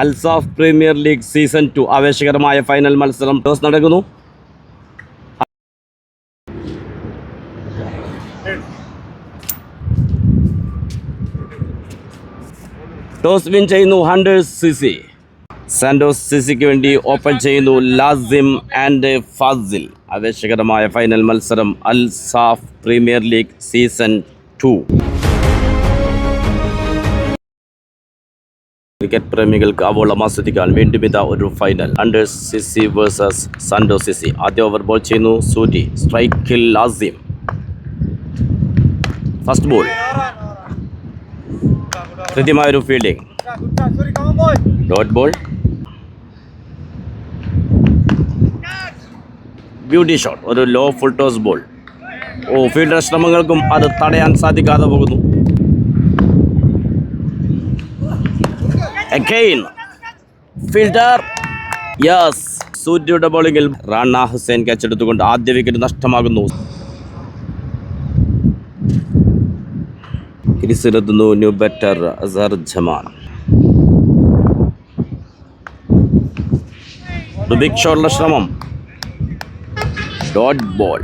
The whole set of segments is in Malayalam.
അൽസാഫ് പ്രീമിയർ ലീഗ് സീസൺ 2 ആവേശകരമായ ഫൈനൽ മത്സരം ടോസ് നടക്കുന്നു. ടോസ് വിൻ ചെയ്യുന്നു ഹണ്ടേഴ്സ് സിസി. സാന്റോസ് സിസിക്ക് വേണ്ടി ഓപ്പൺ ചെയ്യുന്നു ലാസിം ആൻഡ് ഫാസിൽ. ആവേശകരമായ ഫൈനൽ മത്സരം Alsaf premier league season 2. Cricket പ്രേമികൾക്ക് ആവോളം ആസ്വദിക്കാൻ വീണ്ടും ഇതാ ഒരു final. Hunters CC versus Santos CC. ആദ്യ ഓവർ ബോൾ ചെയ്യുന്നു സൂരി. സ്ട്രൈക്കിൽ ലാസിം. First ball. കൃത്യമായൊരു fielding. Dot ball. Beauty shot. ഒരു low full toss ball. Fielder ശ്രമങ്ങൾക്കും അത് തടയാൻ സാധിക്കാതെ പോകുന്നു. Again, fielder. യെസ്, സൂര്യയുടെ ബോളിംഗിൽ റാണ ഹുസൈൻ ക്യാച്ച് എടുത്തുകൊണ്ട് ആദ്യ വിക്കറ്റ് നഷ്ടമാകുന്നു. ക്രീസിലെത്തുന്നു ന്യൂ ബാറ്റർ അസർ ജമാൻ. ബിഗ് ഷോട്ടിലെ ശ്രമം. Dot ball.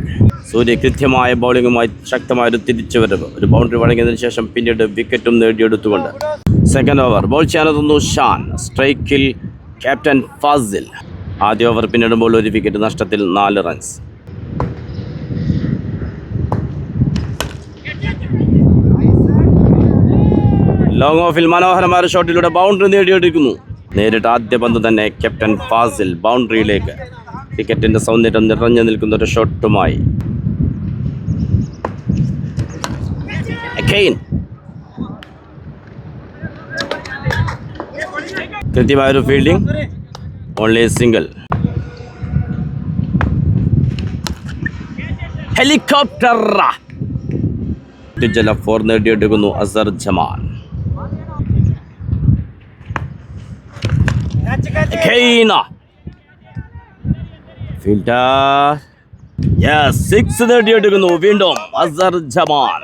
സൂര്യ കൃത്യമായ ബൗളിംഗുമായി ശക്തമായൊരു തിരിച്ചുവരവ്. ഒരു ബൗണ്ടറി വഴങ്ങിയതിനു ശേഷം പിന്നീട് വിക്കറ്റും നേടിയെടുത്തുകൊണ്ട് സെക്കൻഡ് ഓവർ ബോൾ ചെയ്യാനെത്തുന്നു ഷാൻ. സ്ട്രൈക്കിൽ ക്യാപ്റ്റൻ ഫാസിൽ. ആദ്യ ഓവർ പിന്നിടുമ്പോൾ ഒരു വിക്കറ്റ് നഷ്ടത്തിൽ 4 റൺസ്. ലോങ് ഓഫിൽ മനോഹരമായ ഷോട്ടിലൂടെ ബൗണ്ടറി നേടിയെടുക്കുന്നു. നേരിട്ട് ആദ്യ പന്ത് തന്നെ ക്യാപ്റ്റൻ ഫാസിൽ ബൗണ്ടറിയിലേക്ക്. വിക്കറ്റിന്റെ സൗന്ദര്യം നിറഞ്ഞു നിൽക്കുന്ന ഒരു ഷോട്ടുമായി. കൃത്യമായൊരു ഫീൽഡിംഗ്. Only single. ഹെലികോപ്റ്റർ. ജല 4 നേടിയെടുക്കുന്നു അസർ ജമാൻ. ഫീൽഡർ. 6 നേടിയെടുക്കുന്നു വീണ്ടും അസർ ജമാൻ.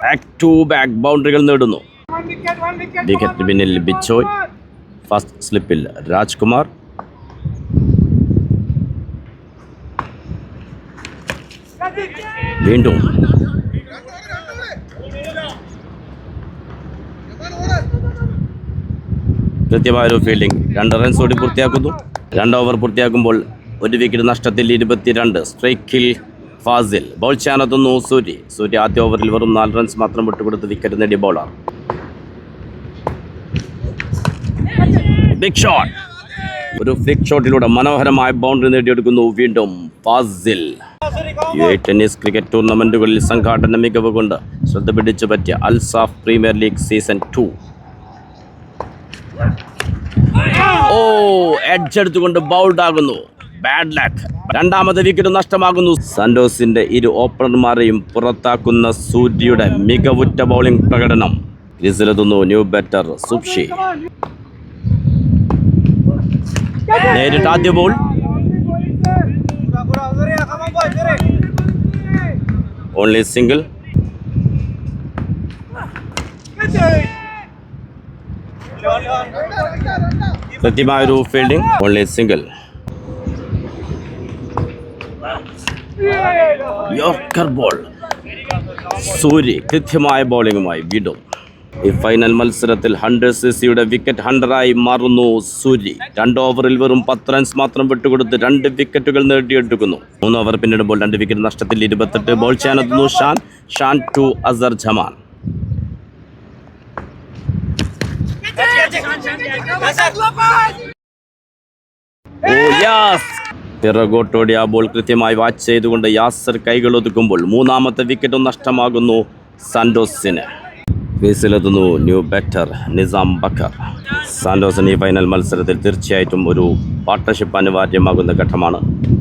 ബാക്ക് ടു ബാക്ക് ബൗണ്ടറികൾ നേടുന്നു. വിക്കറ്റ് പിന്നിൽ ബിച്ചോയ്. ഫസ്റ്റ് സ്ലിപ്പിൽ രാജ്കുമാർ. വീണ്ടും കൃത്യമായൊരു ഫീൽഡിംഗ്. 2 റൺസ് ഓടി പൂർത്തിയാക്കുന്നു. 2 ഓവർ പൂർത്തിയാക്കുമ്പോൾ ഒരു വിക്കറ്റ് നഷ്ടത്തിൽ 22. സ്ട്രൈക്കിൽ ഫാസിൽ. ബോൾ ചെയ്യാനെത്തുന്നു സൂര്യ. ആദ്യ ഓവറിൽ വെറും 4 റൺസ് മാത്രം വിട്ടുകൊടുത്ത് വിക്കറ്റ് നേടിയ ബോളർ. Big shot. ഒരു ഫ്ലിക് ഷോട്ടിലൂടെ മനോഹരമായ ബൗണ്ടറി നേടിയെടുക്കുന്നു വീണ്ടും ഫാസിൽ. ടെന്നീസ് ക്രിക്കറ്റ് ടൂർണമെന്റുകളിൽ സംഘാടന മികവ് കൊണ്ട് ശ്രദ്ധ പിടിച്ചു പറ്റിയ Alsaf premier league season 2. Edge എടുത്തുകൊണ്ട് ബൗൾഡ് ആകുന്നു. Bad luck. രണ്ടാമത്തെ വിക്കറ്റ് നഷ്ടമാകുന്നു. സാന്റോസിന്റെ 2 ഓപ്പണർമാരെയും പുറത്താക്കുന്ന സൂര്യയുടെ മികവുറ്റ ബൗളിംഗ് പ്രകടനം. ക്രീസിലെത്തുന്നു ന്യൂ ബാറ്റർ സുപ്ഷി. നേരിട്ട് ആദ്യ ബോൾ. Only single. കൃത്യമായൊരു fielding. Only single. Yorker ball. Surya കൃത്യമായ ബൗളിംഗുമായി വീണ്ടും. ഈ ഫൈനൽ മത്സരത്തിൽ ഹണ്ടേഴ്സ് സിസിയുടെ വിക്കറ്റ് ഹണ്ടറായി മാറുന്നു സൂര്യ. 2 ഓവറിൽ വെറും 10 റൺസ് മാത്രം വിട്ടുകൊടുത്ത് 2 വിക്കറ്റുകൾ നേടിയെടുക്കുന്നു. 3 ഓവർ പിന്നിടുമ്പോൾ 2 വിക്കറ്റ് നഷ്ടത്തിൽ 28. ബോൾ ചെയ്യാനെത്തുന്നു ഷാൻ ടു അസർ ജമാൻ. പിറകോട്ടോടി ആ ബോൾ കൃത്യമായി വാച്ച് ചെയ്തുകൊണ്ട് യാസർ കൈകൾ ഒതുക്കുമ്പോൾ 3ാമത്തെ വിക്കറ്റും നഷ്ടമാകുന്നു സാന്റോസിന്. ക്രീസിലെത്തുന്നു ന്യൂ ബാറ്റർ നിസാം ബക്കർ. സാന്റോസിന് ഈ ഫൈനൽ മത്സരത്തിൽ തീർച്ചയായിട്ടും ഒരു പാർട്ണർഷിപ്പ് അനിവാര്യമാകുന്ന ഘട്ടമാണ്.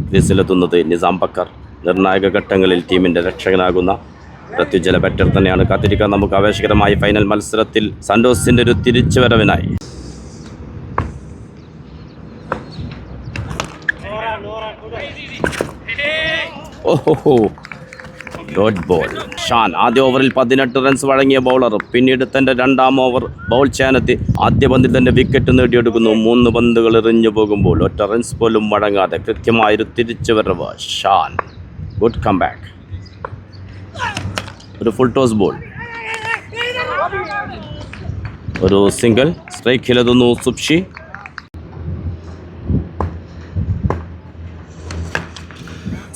ക്രീസിലെത്തുന്നത് നിസാം ബക്കർ. നിർണായക ഘട്ടങ്ങളിൽ ടീമിന്റെ രക്ഷകനാകുന്ന പ്രത്യുജ്വല ബാറ്റർ തന്നെയാണ്. കാത്തിരിക്കാൻ നമുക്ക് ആവേശകരമായ ഫൈനൽ മത്സരത്തിൽ സാന്റോസിന്റെ ഒരു തിരിച്ചുവരവിനായി. Dot ball. ഷാൻ ആദ്യ ഓവറിൽ 18 റൺസ് വഴങ്ങിയ ബൗളർ പിന്നീട് തന്റെ രണ്ടാം ഓവർ ബൗൾ ചെയ്യാനെത്തി ആദ്യ പന്തിൽ തന്നെ വിക്കറ്റ് നേടിയെടുക്കുന്നു. 3 പന്തുകൾ എറിഞ്ഞു പോകുമ്പോൾ ഒറ്റ റൺസ് പോലും വഴങ്ങാതെ കൃത്യമായൊരു തിരിച്ചുവരവ് ഷാൻ. Good come back. ഒരു ഫുൾ ടോസ് ബോൾ, ഒരു സിംഗിൾ. സ്ട്രൈക്കിലെത്തുന്നു സുപ്ഷി.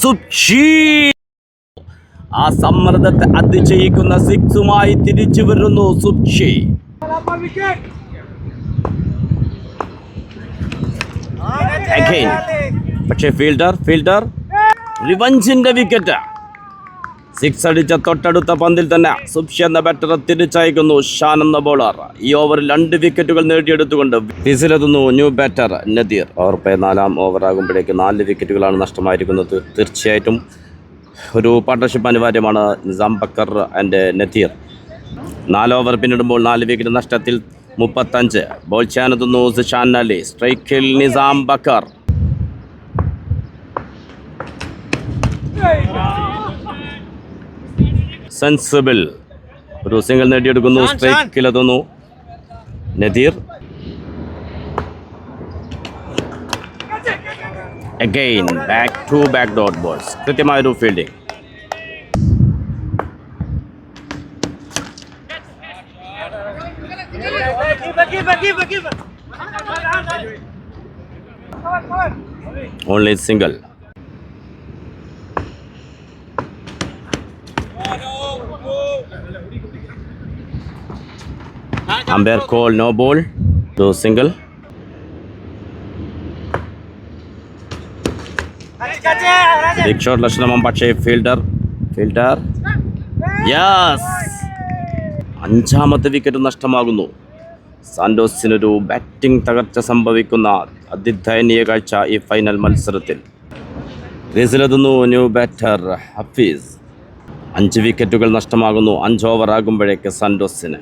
സുപ്ഷി ആ സമ്മർദ്ദത്തെ അതിജയിക്കുന്ന സിക്സുമായി തിരിച്ചു വരുന്നു സുപ്ഷി. പക്ഷേ ഫീൽഡർ റിവഞ്ചിന്റെ വിക്കറ്റ്. 6 അടിച്ച തൊട്ടടുത്ത പന്തിൽ തന്നെ സുപ്ഷി എന്ന ബാറ്ററെ തിരിച്ചയക്കുന്നു ഷാൻ എന്ന ബോളർ. ഈ ഓവറിൽ 2 വിക്കറ്റുകൾ നേടിയെടുത്തുകൊണ്ട് ഫീസിലെത്തുന്നു ന്യൂ ബാറ്റർ നദീർ. ഓവർ 4-ാം ഓവറാകുമ്പോഴേക്ക് 4 വിക്കറ്റുകളാണ് നഷ്ടമായിരിക്കുന്നത്. തീർച്ചയായിട്ടും ഒരു പാർട്ണർഷിപ്പ് അനിവാര്യമാണ് നിസാം ബക്കർ ആൻഡ് നദീർ. 4 ഓവർ പിന്നിടുമ്പോൾ 4 വിക്കറ്റ് നഷ്ടത്തിൽ 35. ബോൾ ചെയ്യാനെത്തുന്നു സിഷാൻ അലി. സ്ട്രൈക്കിൽ നിസാം ബക്കർ. സെൻസിബിൾ. ഒരു സിംഗിൾ നേടിയെടുക്കുന്നു. സ്ട്രൈക്കിലെത്തുന്നു Nadeer. Again, back to back dot balls. കൃത്യമായൊരു ഫീൽഡിംഗ്. Only single. Umpire call no ball. So single. Big shot ലക്ഷണം. പക്ഷേ ഫീൽഡർ യെസ്. 5ാമത്തെ വിക്കറ്റ് നഷ്ടമാകുന്നു. സാന്റോസിനൊരു ബാറ്റിംഗ് തകർച്ച സംഭവിക്കുന്ന അതിദയനീയ കാഴ്ച ഈ ഫൈനൽ മത്സരത്തിൽ. ക്രീസിലെത്തുന്നു ന്യൂ ബാറ്റർ ഹഫീസ്. 5 വിക്കറ്റുകൾ നഷ്ടമാകുന്നു 5 ഓവർ ആകുമ്പോഴേക്ക് സാന്റോസിന്.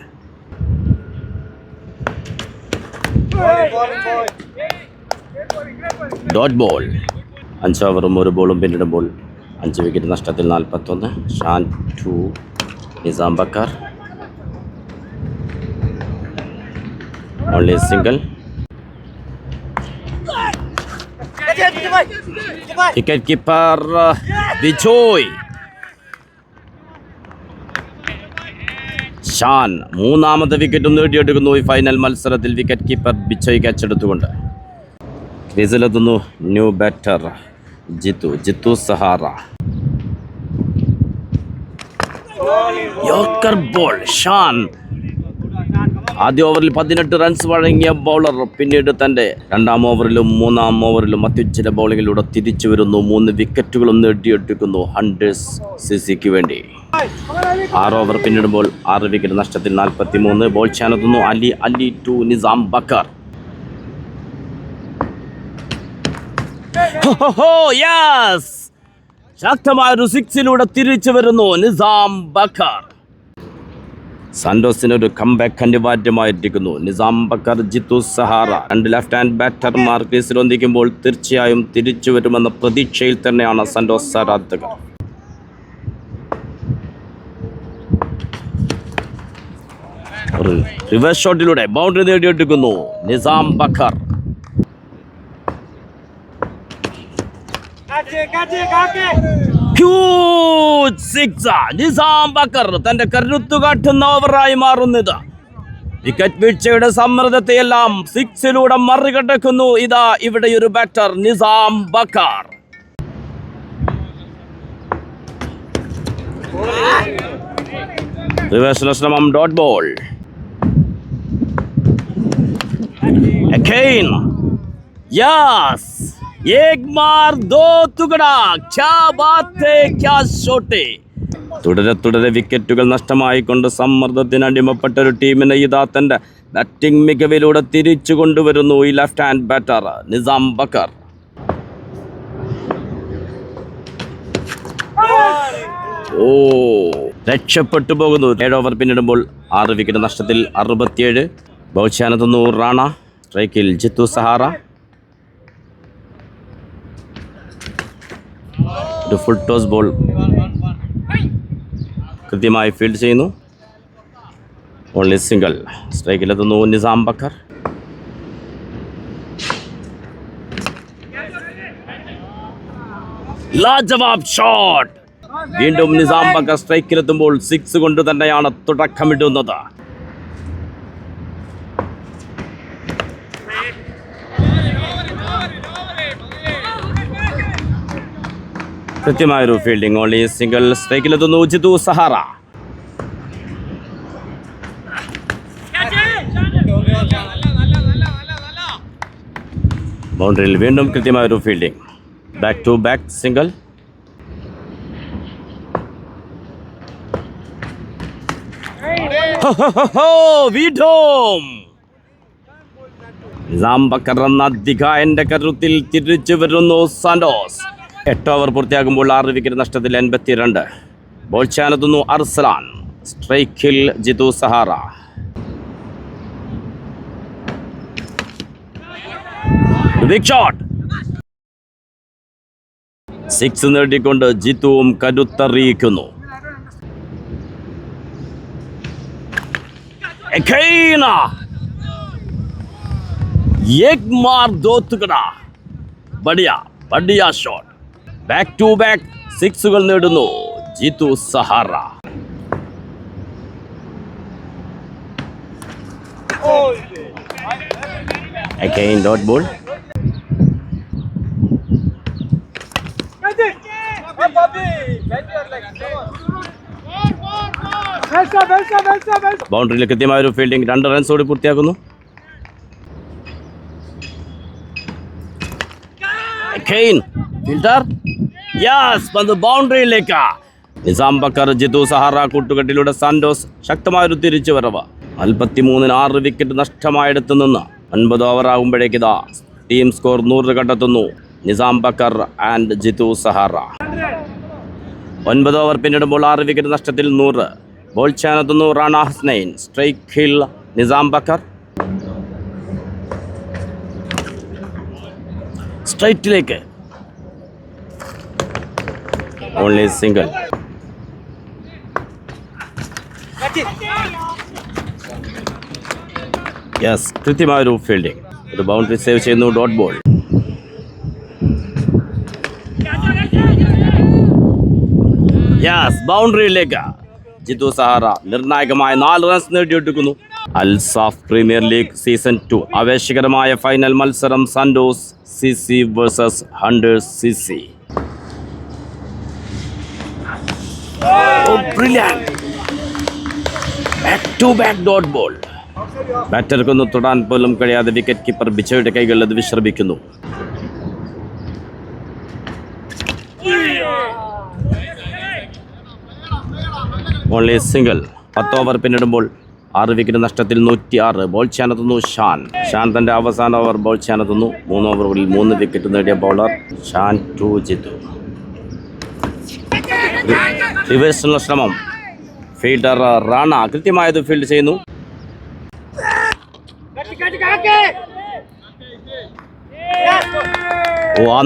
Dot ball. 5 ഓവറും 1 ബോളും പിന്നിടുമ്പോൾ 5 വിക്കറ്റ് നഷ്ടത്തിൽ 41. Shan 2, Nizam Bakkar. Only single. Wicket keeper Bijoy. Shan 3ാമത്തെ വിക്കറ്റും നേടിയെടുക്കുന്നു ഈ ഫൈനൽ മത്സരത്തിൽ. വിക്കറ്റ് കീപ്പർ ബിജോയ് ക്യാച്ചെടുത്തുകൊണ്ട്. ക്രീസിലെത്തുന്നു new batter Jithu Sahara. Yorker ball. Shan ആദ്യ ഓവറിൽ 18 റൺസ് വഴങ്ങിയ ബൗളർ പിന്നീട് തൻ്റെ 2ാം ഓവറിലും 3ാം ഓവറിലും അത്യുജ്വല ബൗളിങ്ങിലൂടെ തിരിച്ചു വരുന്നു. 3 വിക്കറ്റുകളും നേടിയെടുക്കുന്നു ഹണ്ടേഴ്സ് സിസിക്ക് വേണ്ടി. 6 ഓവർ പിന്നിടുമ്പോൾ 6 വിക്കറ്റ് നഷ്ടത്തിൽ 43. ബോൾ ചെയ്യാനെത്തുന്നു അലി ടു നിസാം ബക്കർ. യെസ്. ശക്തമായൊരു 6ലൂടെ തിരിച്ചു വരുന്നു നിസാം ബക്കർ. സാന്റോസിനൊരു കംബാക്ക് അനിവാര്യമായിരിക്കുന്നു. നിസാം ബക്കർ, ജിത്തു സഹാറ 2 ലെഫ്റ്റ് ഹാൻഡ് ബാറ്റർമാർ ക്രീസിലൊന്നിക്കുമ്പോൾ തീർച്ചയായും തിരിച്ചു വരുമെന്ന പ്രതീക്ഷയിൽ തന്നെയാണ് സാന്റോസ് ആരാധകർ. റിവേഴ്സ് ഷോട്ടിലൂടെ ബൗണ്ടറി നേടിയെടുക്കുന്നു നിസാം ബക്കർ. Huge six. നിസാം ബക്കർ തന്റെ കരുത്തു കാട്ടുന്ന ഓവറായി മാറുന്നത്. വിക്കറ്റ് വീഴ്ചയുടെ സമ്മർദ്ദത്തെയെല്ലാം 6ലൂടെ മറികടക്കുന്നു. ഇതാ ഇവിടെ ഒരു ബാറ്റർ നിസാം ബക്കർ. റിവേഴ്സ് ശ്രമം. Dot ball. Again. Yes. एक मार दो टुकड़ा. क्या बात है, क्या शॉट है. തുടരെ വിക്കറ്റുകൾ നഷ്ടമായിക്കൊണ്ട് സമ്മർദ്ദത്തിന് അടിമപ്പെട്ട ഒരു ടീമിനെ ഇതാ തന്റെ ബാറ്റിംഗ് മികവിലൂടെ തിരിച്ചു കൊണ്ടുവരുന്നു ഈ left hand batter Nizam Bakkar. രക്ഷപ്പെട്ടു പോകുന്നു. 7 ഓവർ പിന്നിടുമ്പോൾ 6 വിക്കറ്റ് നഷ്ടത്തിൽ 67. ബൗൾ ചെയ്യാനെത്തുന്നു റാണ. സ്ട്രൈക്കിൽ ജിത്തു സഹാറ. ഒരു ഫുൾ ടോസ് ബോൾ. കൃത്യമായി ഫീൽഡ് ചെയ്യുന്നു. Only single. സ്ട്രൈക്കിലെത്തുന്നു നിസാം ബക്കർ. ലാജവാബ് ഷോട്ട്. വീണ്ടും നിസാം ബക്കർ സ്ട്രൈക്കിലെത്തുമ്പോൾ 6 കൊണ്ട് തന്നെയാണ് തുടക്കമിടുന്നത്. കൃത്യമായൊരു ഫീൽഡിംഗ്. Only single. സ്ട്രൈക്കിലെത്തുന്നു ജിതു സഹാറ. ബൗണ്ടറിയിൽ വീണ്ടും കൃത്യമായൊരു fielding. Back to back single. വീണ്ടും നിസാം ബക്കർ എന്ന അധികായന്റെ കരുത്തിൽ തിരിച്ചു വരുന്നു സാന്റോസ്. 8 ഓവർ പൂർത്തിയാകുമ്പോൾ 6 വിക്കറ്റ് നഷ്ടത്തിൽ 82. ബോൾ ചെയ്യാനെത്തുന്നു അർസലാൻ. സ്ട്രൈക്കിൽ ജിതു സഹാറ. Big shot. 6 നേടിക്കൊണ്ട് ജിത്തുവും കരുത്തറിയിക്കുന്നു. एक मार दो टुकड़ा. बढ़िया शॉट. ബാക്ക് ടു ബാക്ക് 6 നേടുന്നു Jithu Sahara. Again dot ball. ബൗണ്ടറിയിൽ കൃത്യമായൊരു ഫീൽഡിംഗ്. 2 റൺസോട് പൂർത്തിയാക്കുന്നു. ഫീൽഡർ പന്ത് ബൗണ്ടറിയിലേക്ക്. നിസാം ബക്കർ ജിതു സഹാറ കൂട്ടുകെട്ടിലൂടെ സാന്റോസ് ശക്തമായൊരു തിരിച്ചു വരവ്. 43-ന് 6 വിക്കറ്റ് നഷ്ടമായെടുത്തു നിന്ന് 9 ഓവർ ആകുമ്പോഴേക്ക് ഇതാ ടീം സ്കോർ 100 കണ്ടെത്തുന്നു. നിസാം ബക്കർ ആൻഡ് ജിതു സഹാറ. 9 ഓവർ പിന്നിടുമ്പോൾ 6 വിക്കറ്റ് നഷ്ടത്തിൽ 100. ബോൾ ചെയ്യാനെത്തുന്നു റാണ ഹസ്നൈൻ. സ്ട്രൈക്കിൽ നിസാം ബക്കർ. സ്ട്രൈറ്റിലേക്ക്. Only single. കൃത്യമായൊരു ഫീൽഡിംഗ്. ഒരു ബൗണ്ടറി സേവ് ചെയ്യുന്നു. Dot ball. ബൗണ്ടറിയിലേക്ക് ജിതു സഹാറ നിർണായകമായ 4 റൺസ് നേടിയെടുക്കുന്നു. അൽസാഫ് പ്രീമിയർ ലീഗ് സീസൺ 2 ആവേശകരമായ ഫൈനൽ മത്സരം Santos CC versus Hunters CC. Back to back dot ball. ബാറ്റർക്കൊന്ന് തൊടാൻ പോലും കഴിയാതെ വിക്കറ്റ് കീപ്പർ ബിജോയുടെ കൈകളിൽ അത് വിശ്രമിക്കുന്നു. Only single. 10 ഓവർ പിന്നിടുമ്പോൾ 6 വിക്കറ്റ് നഷ്ടത്തിൽ 106. ബോൾ ചെയ്യാനെത്തുന്നു ഷാൻ തന്റെ അവസാന ഓവർ ബോൾ ചെയ്യാനെത്തുന്നു. 3 ഓവറുകളിൽ 3 വിക്കറ്റ് നേടിയ ബൗളർ ഷാൻ ടു ജിതു. റിവേഴ്സിനുള്ള ശ്രമം. ഫീൽഡർ റാണ കൃത്യമായത് ഫീൽഡ് ചെയ്യുന്നു.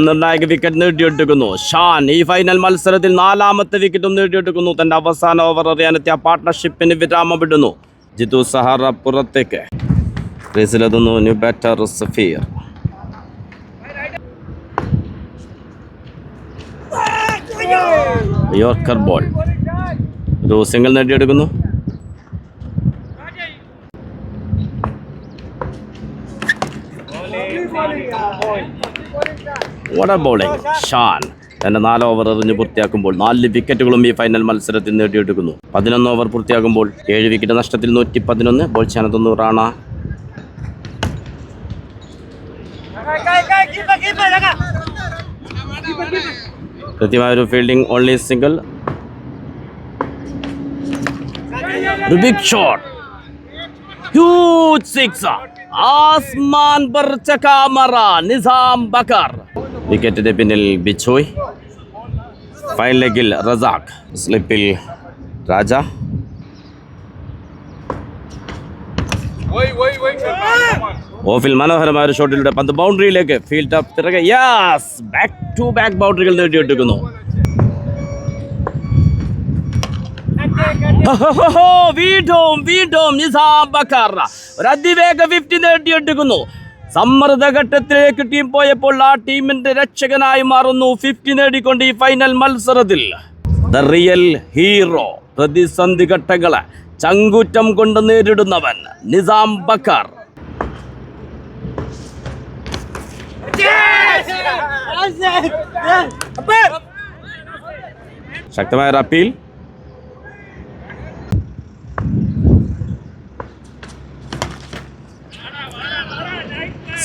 നിർണായക വിക്കറ്റ് നേടിയെടുക്കുന്നു ഷാൻ. ഈ ഫൈനൽ മത്സരത്തിൽ 4ാമത്തെ വിക്കറ്റും നേടിയെടുക്കുന്നു. തന്റെ അവസാന ഓവർ എറിയാനെത്തിയ പാർട്ട്ണർഷിപ്പിന് വിരാമമിടുന്നു. ജിതു സഹാറ പുറത്തേക്ക്. ക്രീസിലെത്തുന്നു new batter Safeer. Yorker ball. ഒരു സിംഗിൾ നേടിയെടുക്കുന്നു. What a bowling. ഷാൻ തന്റെ 4 ഓവർ എറിഞ്ഞ് പൂർത്തിയാക്കുമ്പോൾ 4 വിക്കറ്റുകളും ഈ ഫൈനൽ മത്സരത്തിൽ നേടിയെടുക്കുന്നു. 11 ഓവർ പൂർത്തിയാകുമ്പോൾ 7 വിക്കറ്റ് നഷ്ടത്തിൽ 111. ബോൾ ചെയ്യാനെത്തുന്നു റാണ. കൃത്യമായൊരു fielding. Only single. Big shot. Huge sixer. ആസ്മാൻ पर चका मारा നിസാം ബക്കർ. വിക്കറ്റിന്റെ പിന്നിൽ ബിച്ചോയ്. ഫൈൻ ലെഗിൽ റസാഖ്. സ്ലിപ്പിൽ രാജ. ഓഫിൽ മനോഹരമായ ഒരു ഷോട്ടിലൂടെ പന്ത് ബൗണ്ടറിയിലേക്ക്. ഫീൽഡ് അപ്പ് തിറകെ. ബാക്ക് ടു ബാക്ക് ബൗണ്ടറികൾ നേടിയെടുക്കുന്നു. വീണ്ടും നിസാം ബക്കർ ഒരു അതിവേഗ 50 നേടിയെടുക്കുന്നു. സമ്മർദ്ദഘട്ടത്തിലേക്ക് ടീം പോയപ്പോൾ ആ ടീമിന്റെ രക്ഷകനായി മാറുന്നു 50 നേടിക്കൊണ്ട് ഈ ഫൈനൽ മത്സരത്തിൽ. The real hero. പ്രതിസന്ധി ഘട്ടങ്ങളെ ചങ്കൂറ്റം കൊണ്ട് നേരിടുന്നവൻ നിസാം ബക്കർ. ശക്തമായ ഒരു appeal.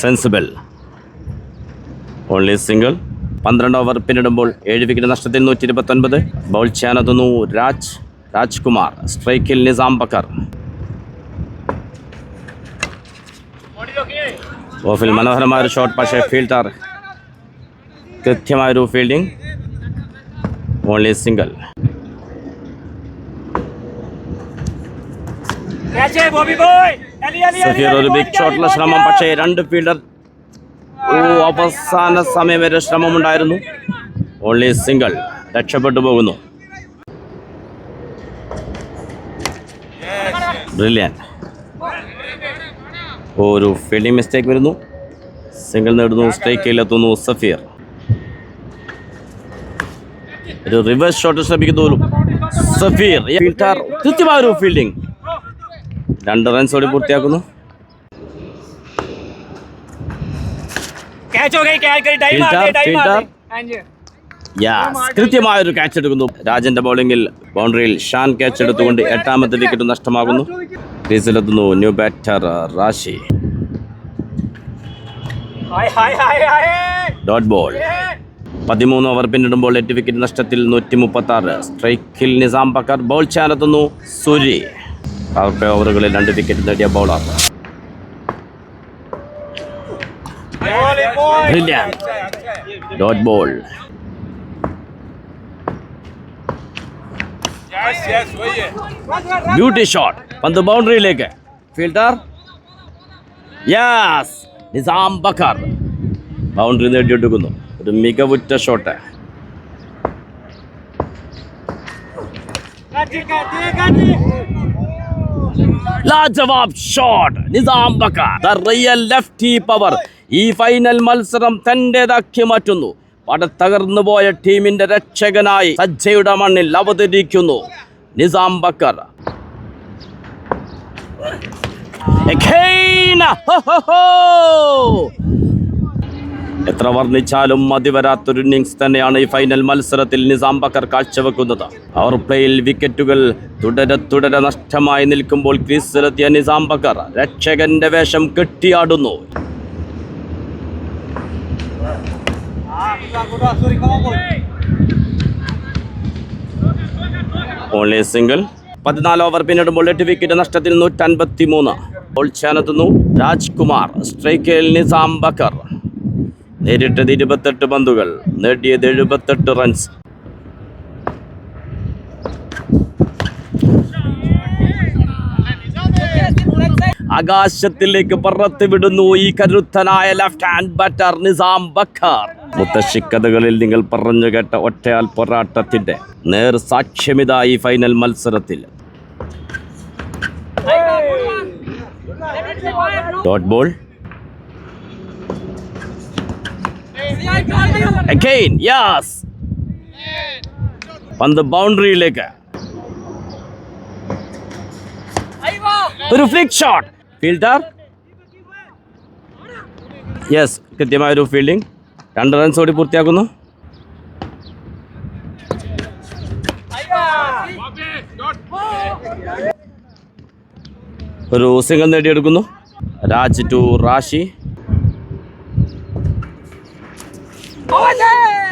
Sensible. Only single. 12 over പിന്നിടുമ്പോൾ 7 വിക്കറ്റ് നഷ്ടത്തിൽ 129. ബൗൾ ചെയ്യാനെത്തുന്നു രാജ്കുമാർ. സ്ട്രൈക്കിൽ നിസാം ബക്കർ. ഓഫിൽ മനോഹരമായൊരു ഷോട്ട്, പക്ഷേ ഫീൽഡർ കൃത്യമായൊരു ഫീൽഡിംഗ്. Only single. സഫീർ ഒരു ബിഗ് ഷോട്ടിലെ ശ്രമം, പക്ഷേ 2 ഫീൽഡർ. അവസാന സമയം വരെ ശ്രമമുണ്ടായിരുന്നു. Only single. രക്ഷപ്പെട്ടു പോകുന്നു. ബ്രില്യൻ. ഒരു ഫീൽഡിംഗ് മിസ്റ്റേക്ക് വരുന്നു. സിംഗിൾ നേടുന്നു. സ്ട്രൈക്കിലെത്തുന്നു സഫീർ. ഒരു റിവേഴ്സ് ഷോട്ട് ശ്രമിക്കുന്നു സഫീർ. ഫീൽഡർ കൃത്യമായൊരു ഫീൽഡിംഗ്. 2 റൺസോടെ പൂർത്തിയാക്കുന്നു. കൃത്യമായൊരു ക്യാച്ച് എടുക്കുന്നു. രാജന്റെ ബൗളിംഗിൽ ബൗണ്ടറിയിൽ ഷാൻ ക്യാച്ച് എടുത്തുകൊണ്ട് 8ാമത്തെ വിക്കറ്റ് നഷ്ടമാകുന്നു. ക്രീസിലെത്തുന്നു new batter Rashi. Dot ball. 13 over പിന്നിടുമ്പോൾ 8 വിക്കറ്റ് നഷ്ടത്തിൽ 136. സ്ട്രൈക്കിൽ നിസാം ബക്കർ. ബോൾ ചെയ്യാനെത്തുന്നു സൂരി. പവർ പ്ലേ ഓവറുകളിൽ 2 വിക്കറ്റ് നേടിയ bowler. Dot ball. Beauty shot. പന്ത് ബൗണ്ടറിയിലേക്ക്. ഫീൽഡർ നിസാം ബക്കർ ബൗണ്ടറി നേടിയെടുക്കുന്നു. ഒരു മികവുറ്റ ഷോട്ട്. ലാജവാബ് shot. Nizam Bakkar the real lefty power ഈ ഫൈനൽ മത്സരം തന്റേതാക്കി മാറ്റുന്നു. പടത്തകർന്നു പോയ ടീമിന്റെ രക്ഷകനായി സജ്ജയുടെ മണ്ണിൽ അവതരിക്കുന്നു നിസാം ബക്കർ. എത്ര വർണ്ണിച്ചാലും മതിവരാത്തൊരു ഇന്നിംഗ്സ് തന്നെയാണ് ഈ ഫൈനൽ മത്സരത്തിൽ നിസാം ബക്കർ കാഴ്ചവെക്കുന്നത്. പവർ പ്ലേയിൽ വിക്കറ്റുകൾ തുടരെ നഷ്ടമായി നിൽക്കുമ്പോൾ ക്രീസിലെത്തിയ നിസാം ബക്കർ രക്ഷകന്റെ വേഷം കെട്ടിയാടുന്നു. Only single. 14 ഓവർ പിന്നിടുമ്പോൾ 8 വിക്കറ്റ് നഷ്ടത്തിൽ 153. ബോൾ ചെയ്യാനെത്തുന്നു രാജ്കുമാർ. സ്ട്രൈക്കിൽ നിസാം ബക്കർ. നേരിട്ടത് 28 പന്തുകൾ, നേടിയത് 78 റൺസ്. ആകാശത്തിലേക്ക് പറത്തി വിടുന്നു ഈ കരുത്തനായ left hand batter Nizam Bakkar. മുത്തശ്ശിക്കഥകളിൽ നിങ്ങൾ പറഞ്ഞു കേട്ട ഒറ്റയാൽ പോരാട്ടത്തിന്റെ നേർ സാക്ഷ്യമിതാ ഈ ഫൈനൽ മത്സരത്തിൽ. Dot ball. Again, yes. പന്ത് ബൗണ്ടറിയിലേക്ക്. ഒരു ഫ്ലിക്ക് ഷോട്ട്. ഫീൽഡർ കൃത്യമായൊരു ഫീൽഡിംഗ്. 2 റൺസ് ഓടി പൂർത്തിയാക്കുന്നു. ഒരു സിംഗിൾ നേടിയെടുക്കുന്നു. Raj to Rashi.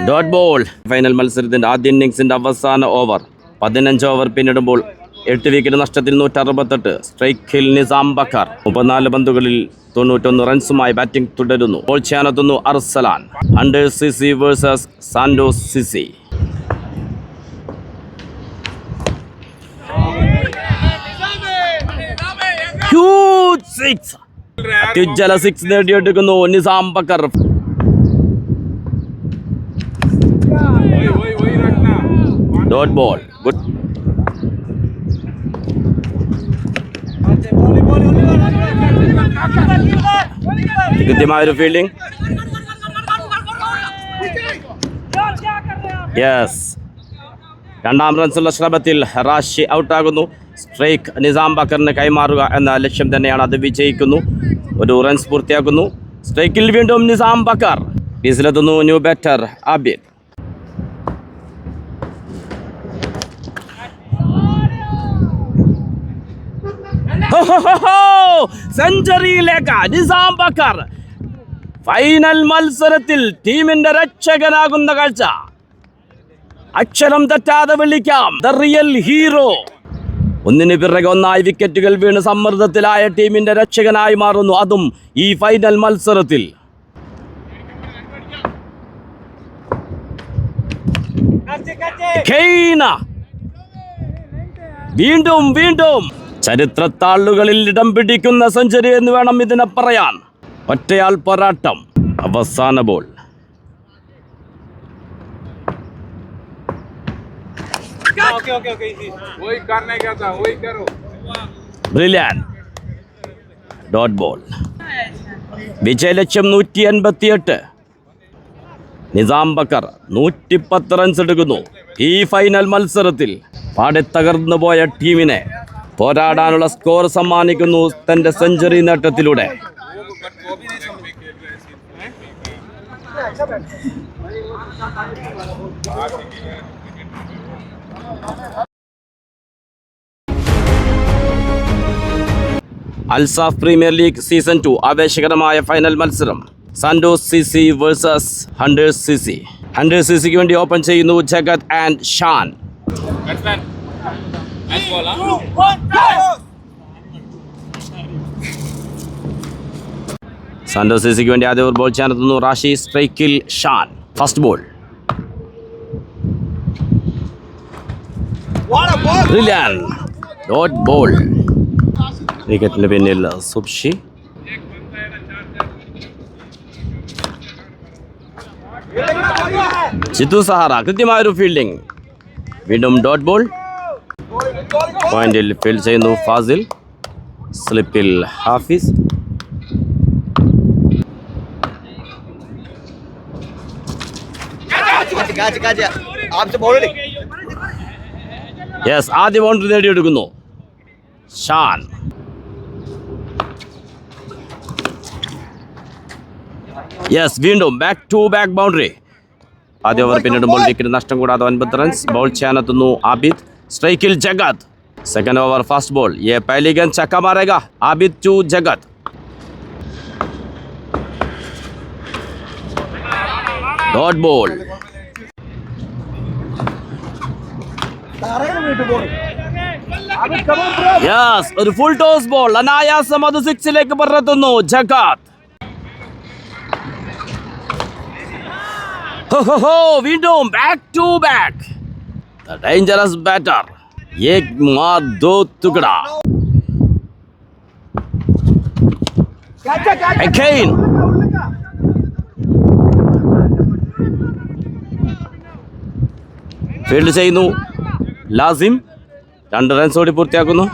Dot ball. Final മത്സരത്തിന്റെ ആദ്യ ഇന്നിംഗ്സിന്റെ അവസാന ഓവർ. 15 ഓവർ പിന്നിടുമ്പോൾ 8 വിക്കറ്റ് നഷ്ടത്തിൽ 168. സ്ട്രൈക്കിൽ നിസാം ബക്കർ. 34 പന്തുകളിൽ 91 റൺസുമായി ബാറ്റിംഗ് തുടരുന്നു. ബോൾ ചെയ്യാനെത്തുന്നു Arsalan. Hunter CC versus Santos CC. Huge 6. അത്യുജ്വല 6 നേടിയെടുക്കുന്നു നിസാം ബക്കർ. Dot ball. കൃത്യമായൊരു ഫീൽഡിംഗ്. യെസ്, രണ്ടാം റൺസുള്ള ശ്രമത്തിൽ റാഷി ഔട്ടാകുന്നു. സ്ട്രൈക്ക് നിസാം ബക്കറിന് കൈമാറുക എന്ന ലക്ഷ്യം തന്നെയാണ്, അത് വിജയിക്കുന്നു. ഒരു റൺസ് പൂർത്തിയാക്കുന്നു. സ്ട്രൈക്കിൽ വീണ്ടും നിസാം ബക്കർ. ക്രീസിലെത്തുന്നു ന്യൂ ബാറ്റർ ആബിദ്. സെഞ്ചുറിയിലേക്ക് നിസാം ബക്കർ. ഫൈനൽ മത്സരത്തിൽ ടീമിന്റെ രക്ഷകനാകുന്ന കാഴ്ച അക്ഷരം തെറ്റാതെ വിളിക്കാം. The real hero. ഒന്നിന് പിറകെ ഒന്നായി വിക്കറ്റുകൾ വീണ് സമ്മർദ്ദത്തിലായ ടീമിന്റെ രക്ഷകനായി മാറുന്നു, അതും ഈ ഫൈനൽ മത്സരത്തിൽ. വീണ്ടും വീണ്ടും ചരിത്രത്താളുകളിൽ ഇടം പിടിക്കുന്ന സെഞ്ചുറി എന്ന് വേണം ഇതിനെ പറയാൻ. ഒറ്റയാൾ പോരാട്ടം. അവസാന ബോൾ. Brilliant dot ball. വിജയലക്ഷ്യം 188. നിസാം ബക്കർ 110 റൺസ് എടുക്കുന്നു. ഈ ഫൈനൽ മത്സരത്തിൽ പാടെ തകർന്നു പോയ ടീമിനെ പോരാടാനുള്ള സ്കോർ സമ്മാനിക്കുന്നു തന്റെ സെഞ്ചുറി നേട്ടത്തിലൂടെ. അൽസാഫ് പ്രീമിയർ ലീഗ് സീസൺ 2 ആവേശകരമായ ഫൈനൽ മത്സരം. Santos CC versus Hunters CC. Hunters CCക്ക് വേണ്ടി ഓപ്പൺ ചെയ്യുന്നു ജഗത് ആൻഡ് ഷാൻ. സാന്റോസ് CCക്ക് വേണ്ടി ആദ്യ ഓവർ ബോൾ ചെയ്യാനെത്തുന്നു റാഷി. സ്ട്രൈക്കിൽ Shan. First ball. Brilliant dot ball. വിക്കറ്റിന് പിന്നിൽ സുബ്ഷി. ചിത്തു സഹാറ കൃത്യമായൊരു ഫീൽഡിംഗ്. വീണ്ടും ഡോട്ട് ബോൾ. പോയിന്റിൽ ഫീൽഡ് ചെയ്യുന്നു ഫാസിൽ. സ്ലിപ്പിൽ ഹാഫിസ്. യെസ്, ആദ്യ ബൗണ്ടറി നേടിയെടുക്കുന്നു ഷാൻ. യെസ്, വീണ്ടും ബാക്ക് ടു ബാക്ക് ബൗണ്ടറി. ആദ്യ ഓവർ പിന്നിടുമ്പോൾ വിക്കറ്റ് നഷ്ടം കൂടാതെ 9 റൺസ്. ബൗൾ ചെയ്യാനെത്തുന്നു ആബിദ്. സ്ട്രൈക്കിൽ Jagat. Second over first ball. ये पहली गेंद छक्का मारेगा. Abid to Jagat. Dot ball. Yes, ഒരു ഫുൾ ടോസ് ബോൾ. അനായാസം അത് 6ലേക്ക് പറത്തുന്നു ജഗത്. വീണ്ടും back to back. Dangerous batter. एक मार दो टुकड़ा. Again. ഫീൽഡ് ചെയ്യുന്നു ലാസിം. 2 റൺസ് ഓടി പൂർത്തിയാക്കുന്നു.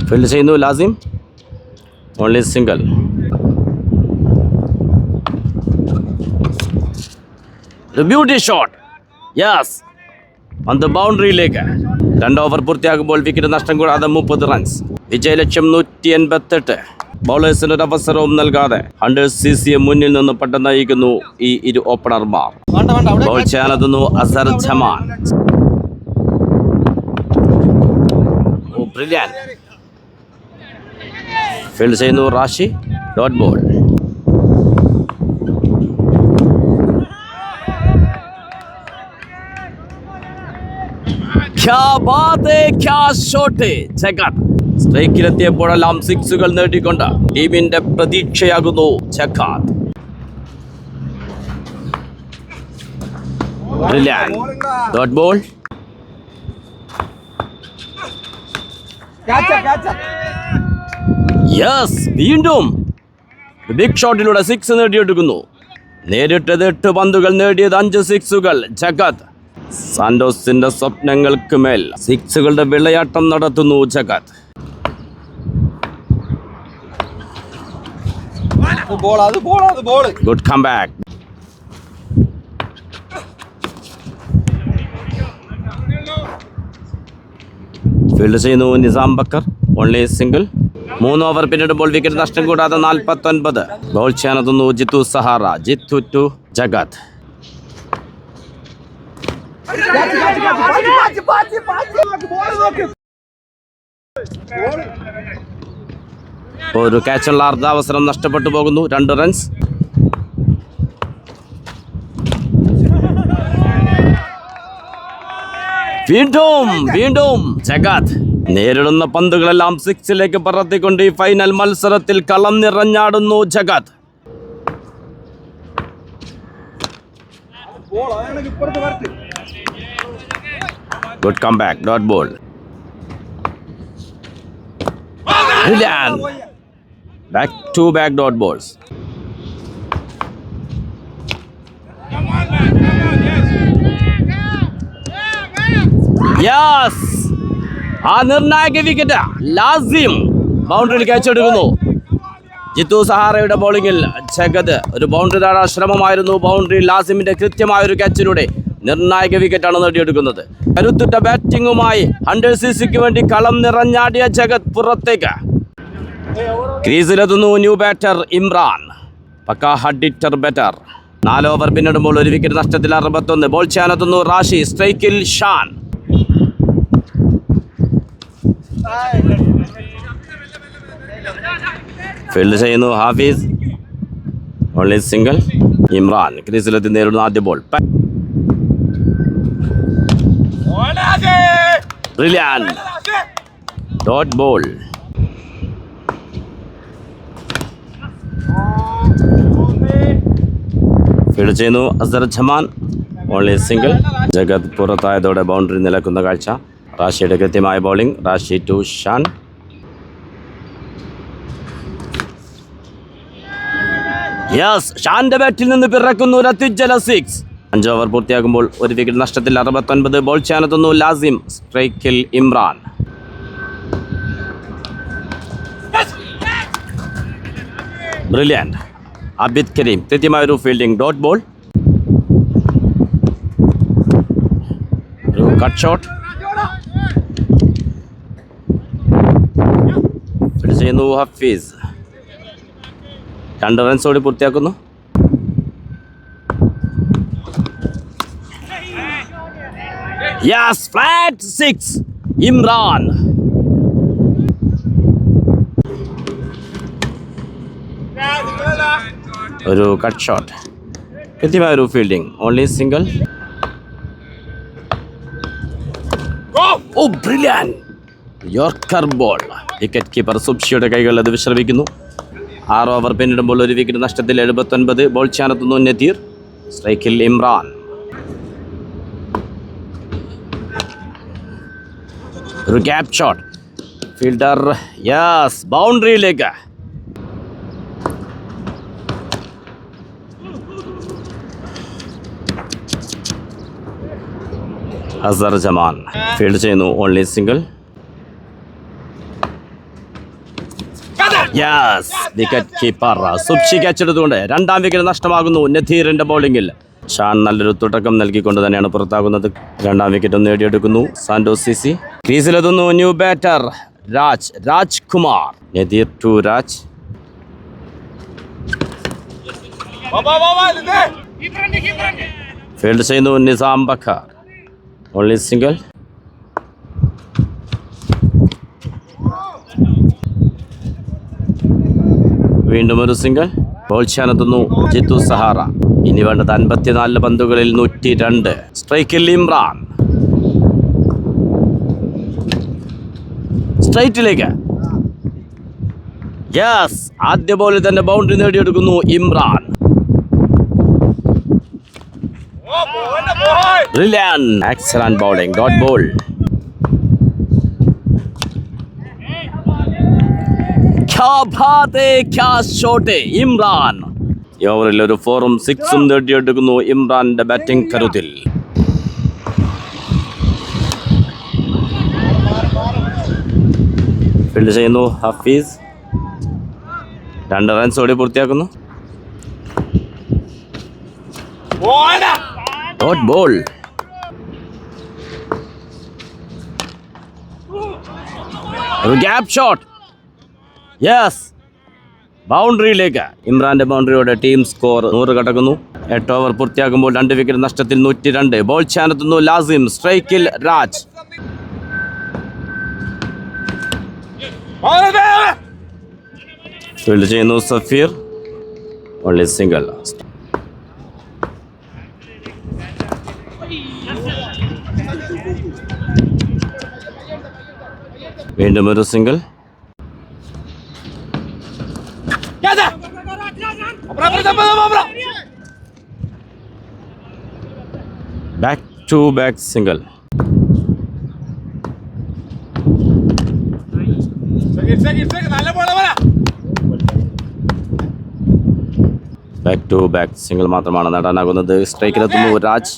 ഫീൽഡ് ചെയ്യുന്നു Lasim. Only single. The beauty shot. Yes. On the ബൗണ്ടറിയിലേക്ക്. 2 ഓവർ പൂർത്തിയാകുമ്പോൾ വിക്കറ്റ് നഷ്ടം കൂടാതെ 30 റൺസ്. വിജയലക്ഷ്യം 188. ബൗളേഴ്സിന് ഒരു അവസരവും നൽകാതെ ഹണ്ടേഴ്സ് CCയെ മുന്നിൽ നിന്ന് പെട്ടെന്ന് നയിക്കുന്നു ഈ ഇരു ഓപ്പണർമാർ. ബൗൾ ചെയ്യാനെത്തുന്നു അസർ ജമാൻ. ബ്രില്യന്റ്. ഫീൽഡ് ചെയ്യുന്നു റാഷി. Dot ball. ജഗത് സ്ട്രൈക്കിലെത്തിയപ്പോഴെല്ലാം 6കൾ നേടിക്കൊണ്ട് ടീമിന്റെ പ്രതീക്ഷയാകുന്നു ജഗത്. Dot ball. യെസ്, വീണ്ടും ബിഗ് ഷോട്ടിലൂടെ 6 നേടിയെടുക്കുന്നു. നേരിട്ടത് 8 പന്തുകൾ, നേടിയത് 5 സിക്സുകൾ. ജഗത് സാന്റോസിന്റെ സ്വപ്നങ്ങൾക്ക് മേൽ സിക്സുകളുടെ വിളയാട്ടം നടത്തുന്നു Jagat. Good come back. Field ചെയ്യുന്നു Nizam Bakkar. Only single. 3 over പിന്നിടുമ്പോൾ വിക്കറ്റ് നഷ്ടം കൂടാതെ 49. ബോൾ ചെയ്യാനെത്തുന്നു ജിത്തു സഹാറ. ജിത്തു ടു ജഗത്. ഒരു ക്യാച്ചുള്ള അർദ്ധ അവസരം നഷ്ടപ്പെട്ടു പോകുന്നു. 2 റൺസ്. വീണ്ടും ജഗത് നേരിടുന്ന പന്തുകളെല്ലാം സിക്സിലേക്ക് പറത്തിക്കൊണ്ട് ഈ ഫൈനൽ മത്സരത്തിൽ കളം നിറഞ്ഞാടുന്നു Jagat. Good come back. Dot ball. Back to back dot balls. Yes, ആ നിർണായക വിക്കറ്റ് ലാസിം ബൗണ്ടറിയിൽ ക്യാച്ചെടുക്കുന്നു. ജിത്തു സഹാറയുടെ ബോളിംഗിൽ ജഗത് ഒരു ബൗണ്ടറി നേടാൻ ശ്രമമായിരുന്നു. ബൗണ്ടറി ലാസിമിന്റെ കൃത്യമായ ഒരു ക്യാച്ചിലൂടെ നിർണായക വിക്കറ്റാണ് നേടിയെടുക്കുന്നത്. കരുത്തുറ്റ ബാറ്റിംഗുമായി 100 CCക്ക് വേണ്ടി കളം നിറഞ്ഞാടിയ ജഗത് പുറത്തേക്ക്. ക്രീസിലെത്തുന്നു ന്യൂ ബാറ്റർ ഇമ്രാൻ. പക്കാ ഹഡിറ്റർ ബാറ്റർ. 4 ഓവർ പിന്നിടുമ്പോൾ ഒരു വിക്കറ്റ് നഷ്ടത്തിൽ 61. ബോൾ ചെയ്യാനെത്തുന്നു റാഷി. സ്ട്രൈക്കിൽ ഷാൻ. ഫീൽഡ് ചെയ്യുന്നു ഹാഫീസ്. Only single. ഇമ്രാൻ ക്രീസിലെത്തി നേരിടുന്ന ആദ്യ ball. Brilliant dot ball. Field ചെയ്യുന്നു അസർ ജമാൻ. Only single. ജഗത് പുറത്തായതോടെ ബൗണ്ടറി നിലക്കുന്ന കാഴ്ച. റാഷിയുടെ കൃത്യമായ bowling. Rashi to Shan. Yes, ഷാന്റെ ബാറ്റിൽ നിന്ന് പിറക്കുന്നു ഒരു അത്യുജ്വല 6. 5 ഓവർ പൂർത്തിയാകുമ്പോൾ ഒരു വിക്കറ്റ് നഷ്ടത്തിൽ 69. ബോൾ ചെയ്യാനെത്തുന്നു ലാസിം. സ്ട്രൈക്കിൽ ഇമ്രാൻ. ബ്രില്യന്റ്. അബിദ് കരീം കൃത്യമായ ഒരു ഫീൽഡിംഗ്. Dot ball. ഒരു കട്ട് ഷോട്ട്. ഫീൽഡ് ചെയ്യുന്നു ഹഫീസ്. 2 റൺസോടെ പൂർത്തിയാക്കുന്നു. Yes, flat 6. ഇമ്രാൻ. ഒരു കട്ട് ഷോട്ട്. കൃത്യമായ ഒരു fielding. Only single. Oh brilliant yorker ball. Wicket keeper സുബ്ഷിയുടെ കൈകൾ അത് വിശ്രമിക്കുന്നു. 6 ഓവർ പിന്നിടുമ്പോൾ ഒരു വിക്കറ്റ് നഷ്ടത്തിൽ 79. ബോൾ ചെയ്യാനെത്തുന്നു നദീർ. സ്ട്രൈക്കിൽ ഇമ്രാൻ. ഒരു ഗ്യാപ്പ് ഷോട്ട്. ഫീൽഡർ യെസ്, ബൗണ്ടറിയിലേക്ക്. അസർ ജമാൻ ഫീൽഡ് ചെയ്യുന്നു. Only single. Yes, wicket keeper Subshi ക്യാച്ചെടുത്തുകൊണ്ട് 2ാം വിക്കറ്റ് നഷ്ടമാകുന്നു നദീറിന്റെ ബൗളിംഗിൽ. ഷാൻ നല്ലൊരു തുടക്കം നൽകിക്കൊണ്ട് തന്നെയാണ് പുറത്താകുന്നത്. 2ാം വിക്കറ്റും നേടിയെടുക്കുന്നു സാന്റോസ് സിസി. ക്രീസിലെത്തുന്നു new batter Raj Kumar. Nadeer to Raj. Field ചെയ്യുന്നു നിസാം ബക്കർ. Only single. വീണ്ടും ഒരു സിംഗിൾ. ബോൾ ചെയ്യാനെത്തുന്നു ജിത്തു സഹാറ. ഇനി വേണ്ടത് 54 പന്തുകളിൽ 102. സ്ട്രൈക്കിൽ ഇമ്രാൻ. സ്ട്രൈറ്റിലേക്ക്. യെസ്, ആദ്യ ബോളിൽ തന്നെ ബൗണ്ടറി നേടിയെടുക്കുന്നു Imran. Brilliant, excellent bowling. Dot ball. Imran ഈ ഓവറിൽ ഒരു 4ഉം 6ഉം നേടിയെടുക്കുന്നു ഇമ്രാന്റെ ബാറ്റിംഗ് കരുത്തിൽ. ഫീൽഡ് ചെയ്യുന്നു ഹഫീസ്. 2 റൺസ് ഓടി പൂർത്തിയാക്കുന്നു. Dot ball. ഒരു ഗ്യാപ്പ് ഷോട്ട്. യെസ്, ബൗണ്ടറിയിലേക്ക്. ഇമ്രാന്റെ ബൗണ്ടറിയോടെ ടീം സ്കോർ 100 കടക്കുന്നു. 8 ഓവർ പൂർത്തിയാക്കുമ്പോൾ 2 വിക്കറ്റ് നഷ്ടത്തിൽ 102. ബോൾ ചാനെത്തുന്നു ലാസിം. സ്ട്രൈക്കിൽ രാജ്. ഫീൽഡ് ചെയ്യുന്നു സഫീർ. Only single. വീണ്ടും ഒരു single. Back to back single. Back to back single മാത്രമാണ് നേടാനാകുന്നത്. സ്ട്രൈക്കിലെത്തുന്നു രാജ്.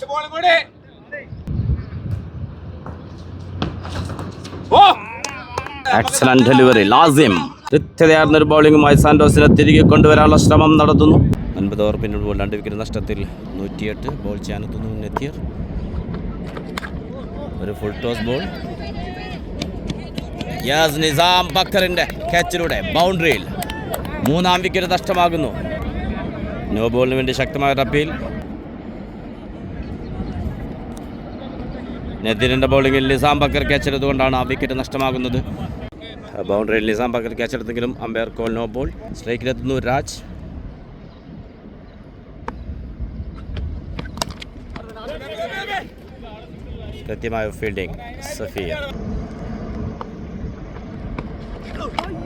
Excellent delivery Lasim. കൃത്യതയാർന്ന ഒരു ബൗളിംഗുമായി സാന്റോസിനെ തിരികെ കൊണ്ടുവരാനുള്ള ശ്രമം നടത്തുന്നു. 50 ഓവർ പിന്നിടുമ്പോൾ 2 വിക്കറ്റ് നഷ്ടത്തിൽ 108. ബോൾ ചെയ്യാനെത്തുന്നു നസീർ. ഒരു full toss ball. Yes Nizam ബക്കറിന്റെ ക്യാച്ചിലൂടെ ബൗണ്ടറിയിൽ 3ാം വിക്കറ്റ് നഷ്ടമാകുന്നു. നോ ബോളിന് വേണ്ടി ശക്തമായ അപ്പീൽ. നദീറിന്റെ ബൗളിംഗിൽ നിസാം ബക്കർ ക്യാച്ചെടുത്തുകൊണ്ടാണ് ആ വിക്കറ്റ് നഷ്ടമാകുന്നത്. ബൗണ്ടറിയിൽ നിസാം ബക്കർ ക്യാച്ചെടുത്തെങ്കിലും അമ്പയർ കോൾ നോ ബോൾ. സ്ട്രൈക്കിലെത്തുന്നു രാജ്. കൃത്യമായ fielding Safeer.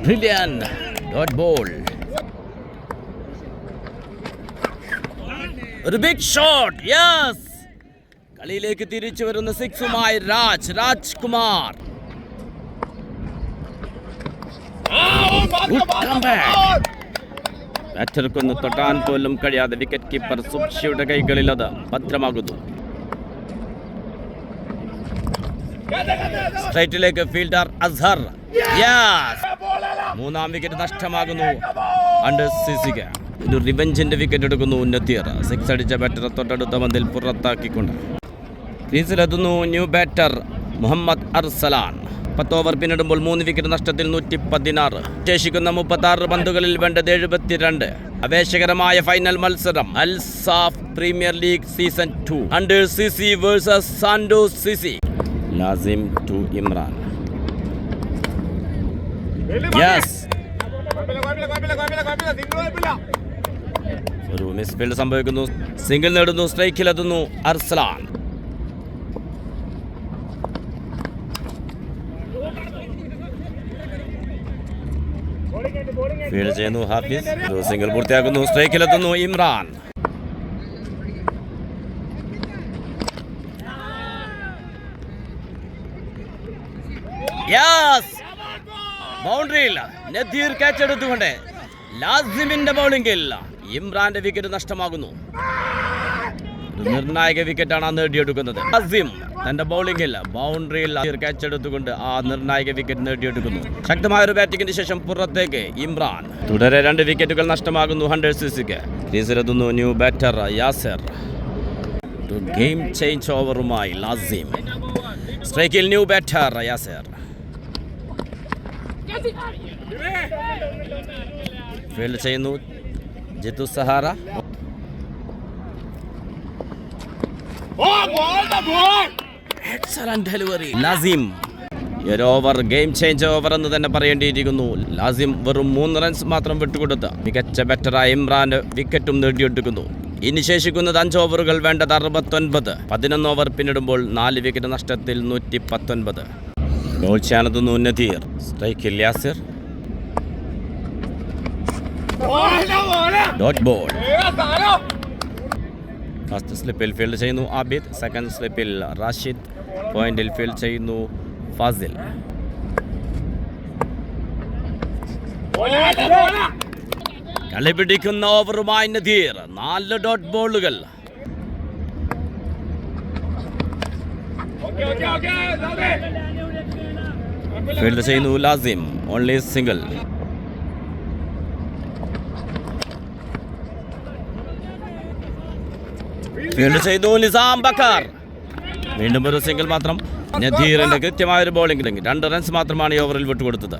Brilliant dot ball. ഒരു ബിഗ് ഷോട്ട്. യെസ്, കളിയിലേക്ക് തിരിച്ചു വരുന്ന 6ുമായി രാജ്കുമാർ. ബാറ്റർക്കൊന്ന് തൊട്ടാൻ പോലും കഴിയാതെ വിക്കറ്റ് കീപ്പർ സുബ്ഷിയുടെ കൈകളിൽ അത് ഭദ്രമാകുന്നു. സ്ട്രൈറ്റിലേക്ക് ഫീൽഡർ അസ്ഹർ. യെസ്, 3ാം വിക്കറ്റ് നഷ്ടമാകുന്നു അണ്ടർ സിസിക്ക്. ഒരു റിവെഞ്ചിന്റെ വിക്കറ്റ് എടുക്കുന്നു നദീർ. 6 അടിച്ച ബാറ്റർ തൊട്ടടുത്ത പന്തിൽ പുറത്താക്കിക്കൊണ്ട് ക്രീസിലെത്തുന്നു new batter Muhammad Arsalan. 10 over പിന്നിടുമ്പോൾ 3 വിക്കറ്റ് നഷ്ടത്തിൽ 116. ശേഷിക്കുന്ന 36 പന്തുകളിൽ വേണ്ടത് 72. ആവേശകരമായ ഫൈനൽ മത്സരം Alsaf premier league season 2 Hunters CC versus Santos CC. Lazim to Imran. Yes, ഒരു മിസ്ഫീൽഡ് സംഭവിക്കുന്നു. സിംഗിൾ നേടുന്നു. സ്ട്രൈക്കിലെത്തുന്നു അർസലാൻ. ഫീൽഡ് ചെയ്യുന്നു ഹാഫിസ്. ഒരു സിംഗിൾ പൂർത്തിയാക്കുന്നു. സ്ട്രൈക്കിലെത്തുന്നു ഇമ്രാൻ. യെസ്, ബൗണ്ടറിയിൽ നദീർ ക്യാച്ച് എടുത്തുകൊണ്ട് ലാസിമിന്റെ ബൗളിംഗിൽ ഇമ്രാന്റെ വിക്കറ്റ് നഷ്ടമാകുന്നു. ഒരു നിർണായക വിക്കറ്റാണ് നേടിയെടുക്കുന്നത്. ലാസിം തന്റെ ബൗളിംഗിൽ ബൗണ്ടറിയിൽ ക്യാച്ച് എടുത്തുകൊണ്ട് ആ നിർണായക വിക്കറ്റ് നേടിയെടുക്കുന്നു. ശക്തമായ ഒരു ബാറ്റിംഗിന് ശേഷം പുറത്തേക്ക് ഇമ്രാൻ. തുടരെ 2 വിക്കറ്റുകൾ നഷ്ടമാകുന്നു ഹൺഡ്രഡ് സിസിക്ക്. ക്രീസിലെത്തുന്നു new batter Yasir. Game change ഓവറുമായി ലാസിം. സ്ട്രൈക്കിൽ ന്യൂ ബാറ്റർ യാസർ. ഫീൽഡ് ചെയ്യുന്നു ജിത്തു സഹാറ. Excellent delivery Lazim. ഒരു ഓവർ ഗെയിം ചേഞ്ച് ഓവർ എന്ന് തന്നെ പറയേണ്ടിയിരിക്കുന്നു. ലാസിം വെറും 3 റൺസ് മാത്രം വിട്ടുകൊടുത്ത് മികച്ച ബാറ്ററായ ഇമ്രാന്റെ വിക്കറ്റും നേടിയെടുക്കുന്നു. ഇനി ശേഷിക്കുന്നത് 5 ഓവറുകൾ വേണ്ടത് 69. 11 ഓവർ പിന്നിടുമ്പോൾ 4 വിക്കറ്റ് നഷ്ടത്തിൽ 119. ബോൾ ചെയ്യാനെത്തുന്നു നദീർ. സ്ട്രൈക്കിൽ യാസിർ. Dot ball. ഫസ്റ്റ് സ്ലിപ്പിൽ ഫീൽഡ് ചെയ്യുന്നു ആബിദ്. സെക്കൻഡ് സ്ലിപ്പിൽ റാഷിദ്. പോയിന്റിൽ ഫീൽഡ് ചെയ്യുന്നു ഫാസിൽ. കളി പിടിക്കുന്ന ഓവറുമായി നദീർ. 4 ഡോട്ട് ബോളുകൾ. ഫീൽഡ് ചെയ്യുന്നു ലാസിം. Only single. ഫീൽഡ് ചെയ്തു നിസാം ബക്കർ. വീണ്ടും ഒരു സിംഗിൾ മാത്രം. നദീറിന്റെ കൃത്യമായൊരു ബോളിംഗ്. 2 റൺസ് മാത്രമാണ് ഈ ഓവറിൽ വിട്ടുകൊടുത്തത്.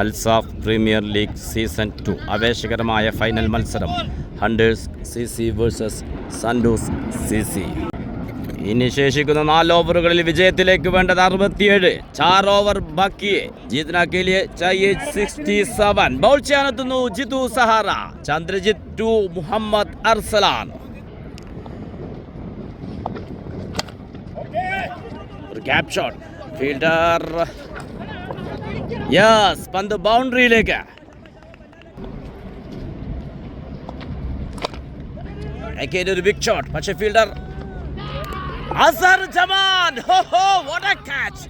അൽസാഫ് പ്രീമിയർ ലീഗ് സീസൺ 2 ആവേശകരമായ ഫൈനൽ മത്സരം. Hunters CC versus Santos CC. ഇനി ശേഷിക്കുന്ന 4 ഓവറുകളിൽ വിജയത്തിലേക്ക് വേണ്ടത് 67. 4 ഓവർ ബാക്കി. ജീതന കെ ലിയെ ചാഹിയെ 67. ബൗൾ ചെയ്യാനെത്തുന്നു ജിത്തു സഹാറ. ചന്ദ്രജിത്ത് ടു മുഹമ്മദ് അർസലാൻ. ഒരു ഗ്യാപ് ഷോട്ട്. ഫീൽഡർ യെസ്, പന്ത് ബൗണ്ടറിയിലേക്ക്. ഒരു ബിഗ് ഷോട്ട്. പക്ഷേ fielder Azhar Zaman. What a catch,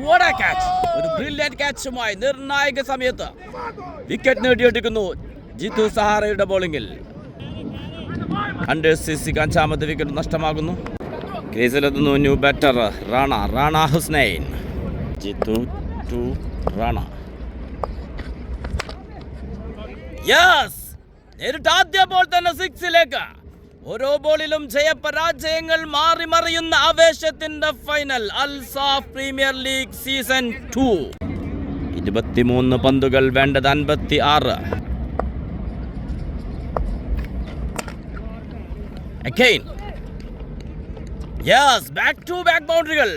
what a catch. ഒരു ബ്രില്യന്റ് ക്യാച്ചുമായി നിർണായക സമയത്ത് വിക്കറ്റ് നേടിയെടുക്കുന്നു ജിത്തു സഹാറയുടെ ബോളിംഗിൽ. ഹണ്ടേഴ്സ് CCക്ക് 5ാമത്തെ വിക്കറ്റ് നഷ്ടമാകുന്നു. ക്രീസിലെത്തുന്നു new batter Rana Husnain. Jithu to Rana. Yes, നേരിട്ട് ആദ്യ ബോൾ തന്നെ 6ലേക്ക്. ഓരോ ബോളിലും ജയപരാജയങ്ങൾ മാറി മറിയുന്ന ആവേശത്തിന്റെ final. Alsaf premier league season 2. 23 പന്തുകൾ വേണ്ടത് 56. Again yes, back to back ബൗണ്ടറികൾ.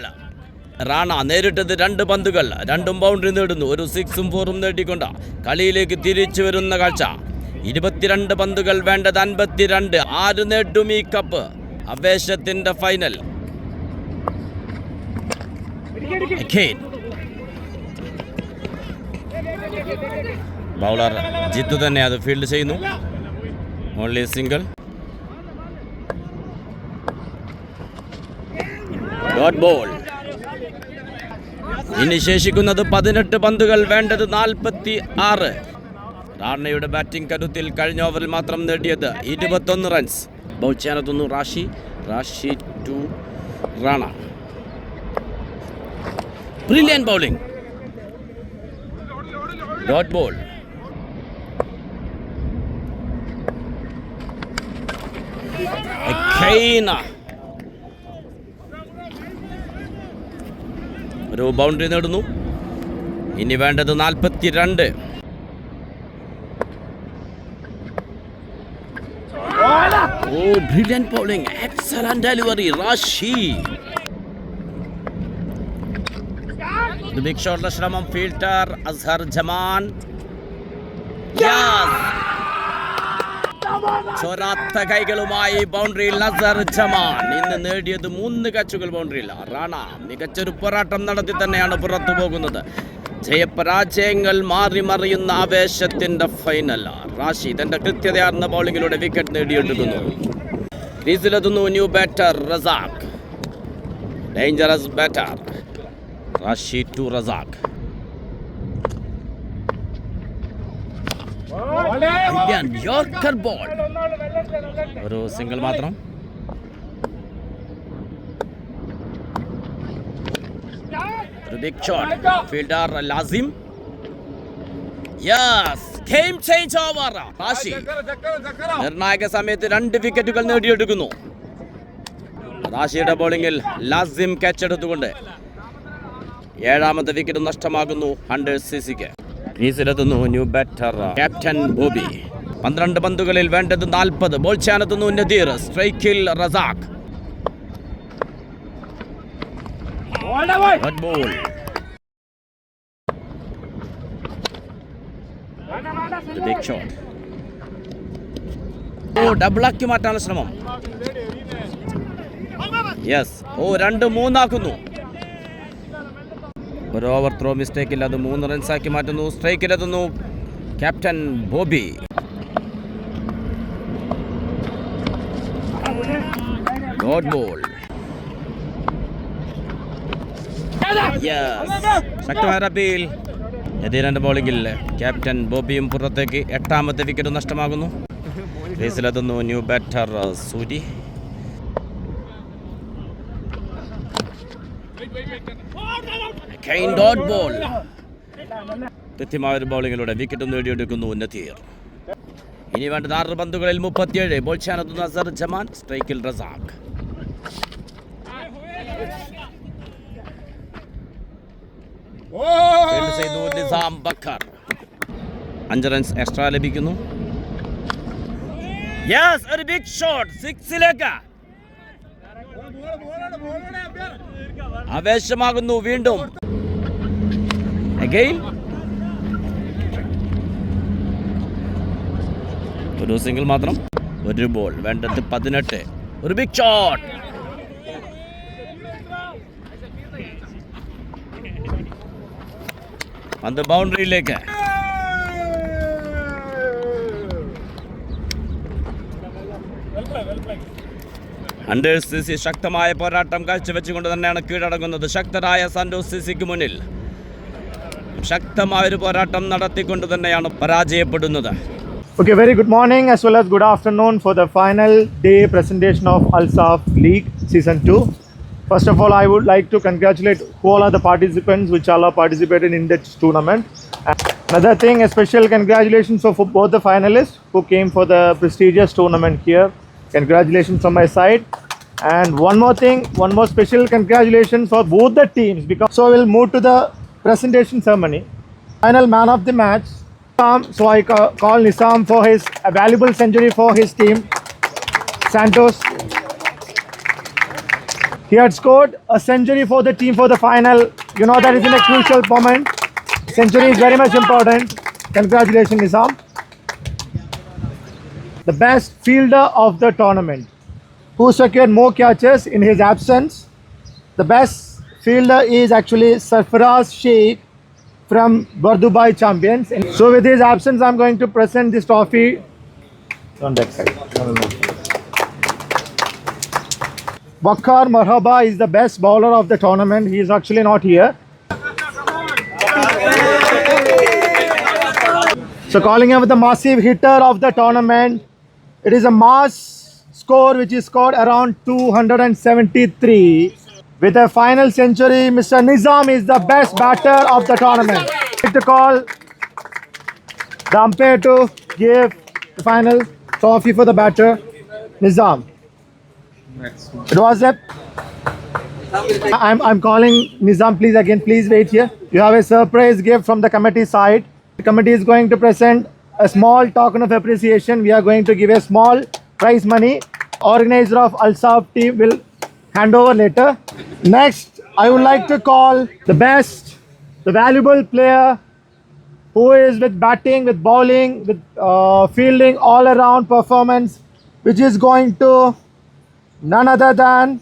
റാണ നേരിട്ടത് 2 പന്തുകൾ, 2ഉം ബൗണ്ടറി നേടുന്നു. ഒരു 6ഉം 4ഉം നേടിക്കൊണ്ട് കളിയിലേക്ക് തിരിച്ചു വരുന്ന കാഴ്ച. 22 പന്തുകൾ വേണ്ടത് 52. 6 നേടും ഈ കപ്പ്. ആവേശത്തിന്റെ ഫൈനൽ. ബൗളർ ജിത്തു തന്നെ അത് ഫീൽഡ് ചെയ്യുന്നു. Only single. Dot ball. ഇനി ശേഷിക്കുന്നത് 18 പന്തുകൾ വേണ്ടത് 46. റാണയുടെ ബാറ്റിംഗ് കരുത്തിൽ കഴിഞ്ഞ ഓവറിൽ മാത്രം നേടിയത് 21 റൺസ്. ബൗൾ ചെയ്യാനെത്തുന്നു Rashi to Rana. Brilliant bowling. Dot ball. ഒരു ബൗണ്ടറി നേടുന്നു. ഇനി വേണ്ടത് 42. Brilliant bowling, excellent delivery, Rashi. The big shot ശ്രമം. ഫീൽഡർ അസ്ഹർ ജമാൻ. ചോരാത്ത കൈകളുമായി ബൗണ്ടറിയിൽ അസ്ഹർ ജമാൻ. ഇന്ന് നേടിയത് 3 കച്ചുകൾ ബൗണ്ടറിയിൽ. റാണ മികച്ചൊരു പോരാട്ടം നടത്തി തന്നെയാണ് പുറത്തു പോകുന്നത്. ജയപരാജയങ്ങൾ മാറി മറിയുന്ന ആവേശത്തിന്റെ ഫൈനൽ. റാഷി തന്റെ കൃത്യതയാർന്ന ബൗളിങ്ങിലൂടെ വിക്കറ്റ് നേടിയെടുക്കുന്നു. ക്രീസിലെത്തുന്നു new batter Razaq. Dangerous batter Rashi to Razaq. Yorker ball. ഒരു സിംഗിൾ മാത്രം. ഒരു big shot. Fielder Lazim. Yes, game change over. Rashi നിർണായക സമയത്ത് 2 വിക്കറ്റുകൾ നേടിയെടുക്കുന്നു. റാഷിയുടെ ബോളിംഗിൽ ലാസിം ക്യാച്ച് എടുത്തുകൊണ്ട് 7ാമത്തെ വിക്കറ്റ് നഷ്ടമാകുന്നു ഹണ്ടേഴ്സ് CCക്ക്. ക്രീസിലെത്തുന്നു ന്യൂ ബാറ്റർ ക്യാപ്റ്റൻ ബോബി. 12 പന്തുകളിൽ വേണ്ടത് 40. ബോൾ ചെയ്യാനെത്തുന്നു നദീർ. സ്ട്രൈക്കിൽ റസാഖ്. ബോൾ. Big shot. ഡബിളാക്കി മാറ്റാനുള്ള ശ്രമം. യെസ്, 2-3 ആക്കുന്നു. ഒരു ഓവർ ത്രോ മിസ്റ്റേക്ക് ഇല്ല. അത് 3 റൺസാക്കി മാറ്റുന്നു. സ്ട്രൈക്കിലെത്തുന്നു ക്യാപ്റ്റൻ ബോബി. Dot ball. ശക്തമായ അപ്പീൽ. എതിരാന്റെ ബോളിംഗിൽ ക്യാപ്റ്റൻ ബോബിയും പുറത്തേക്ക്. 8ാമത്തെ വിക്കറ്റ് നഷ്ടമാകുന്നു. ക്രീസിലെത്തുന്നു new batter Suri. Dot ball. കൃത്യമായ ഒരു ബൗളിങ്ങിലൂടെ വിക്കറ്റ് നേടിയെടുക്കുന്നു നദീർ. ഇനി വേണ്ടത് 6 പന്തുകളിൽ 37. ബോൾ ചെയ്യാനെത്തുന്ന നസർ ജമാൻ, സ്ട്രൈക്കിൽ റസാഖ്. നിസാം ബക്കർ 5 റൺസ് എക്സ്ട്രാ ലഭിക്കുന്നു. യെസ്, ഒരു ബിഗ് ഷോട്ട് 6ലേക്ക്. ആവേശമാകുന്നു വീണ്ടും. അഗൈൻ ഒരു സിംഗിൾ മാത്രം, ഒരു ബോൾ. വേണ്ടത് 18. ഒരു ബിഗ് ഷോട്ട്. പന്ത് ബൗണ്ടറിയിലേക്ക്. അണ്ടേഴ്സ് സിസി ശക്തമായ പോരാട്ടം കാഴ്ചവെച്ചുകൊണ്ട് തന്നെയാണ് കീഴടങ്ങുന്നത്. ശക്തരായ സാന്റോസ് സിസിക്ക് മുന്നിൽ ശക്തമായൊരു പോരാട്ടം നടത്തിക്കൊണ്ട് തന്നെയാണ് പരാജയപ്പെടുന്നത്. Okay, very good morning as well as good afternoon for the final day presentation of Al-Saf League Season 2. First of all, I would like to congratulate all of the participants which all are participated in this tournament. Another thing, a special congratulations for both the finalists who came for the prestigious tournament here. Congratulations from my side. And one more thing, one more special congratulations for both the teams. So we'll move to the presentation ceremony. Final man of the match. So I call Nizam for his valuable century for his team, Santos. He had scored a century for the team for the final. You know that is in a crucial moment. Century is very much important. Congratulations, Nizam. The best fielder of the tournament, who secured more catches in his absence. The best fielder is actually Sarfaraz Sheikh from Bardubai Champions. So with his absence, I'm going to present this trophy on that side. Wakar Marhaba is the best bowler of the tournament. He is actually not here. So calling him the massive hitter of the tournament. It is a mass score which is scored around 273. With a final century, Mr. Nizam is the best batter of the tournament. I like to call the umpire to give the final trophy for the batter, Nizam. It was a... I'm calling Nizam, please wait here. You have a surprise gift from the committee side. The committee is going to present a small token of appreciation. We are going to give a small prize money. Organizer of Al-Saf team will hand over later. Next, I would like to call the best, the valuable player who is with batting, with bowling, with fielding, all around performance, which is going to none other than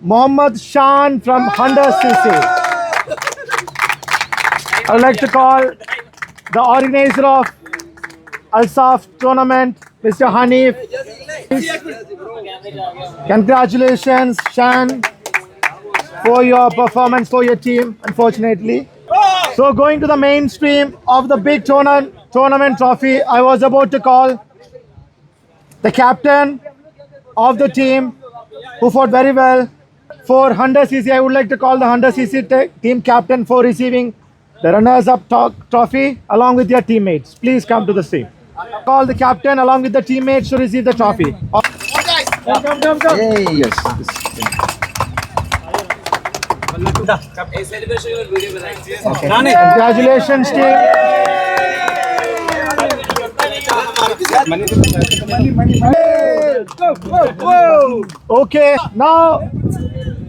Mohammad Shan from Honda CC. I would like to call the organizer of Al-Saf tournament, Mr. Hanif. Congratulations, Shan, for your performance for your team, unfortunately. So going to the mainstream of the big tournament trophy, I was about to call the captain of the team who fought very well for Honda CC. I would like to call the Honda CC team captain for receiving the runners-up trophy along with their teammates. Please come to the stage. Call the captain along with the teammates to receive the trophy. Come. Hey, yes. Congratulations, team. Okay, now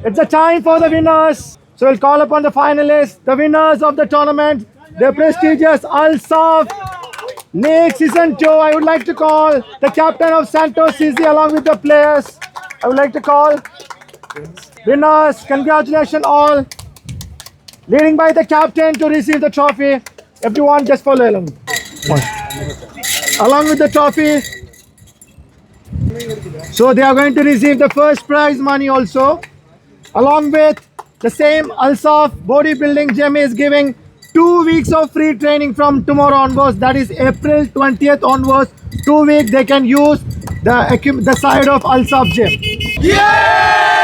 it's the time for the winners. So we'll call upon the finalists, the winners of the tournament, the prestigious Al-Saf League Season 2. I would like to call the captain of Santos CC along with the players. I would like to call winners. Congratulations all. Leading by the captain to receive the trophy. Everyone just follow along. Along with the trophy. So they are going to receive the first prize money also. Along with the same Al-Saf bodybuilding gym is giving 2 weeks of free training from tomorrow onwards. That is April 20th onwards. 2 weeks they can use the side of Al-Saf gym. Yeah!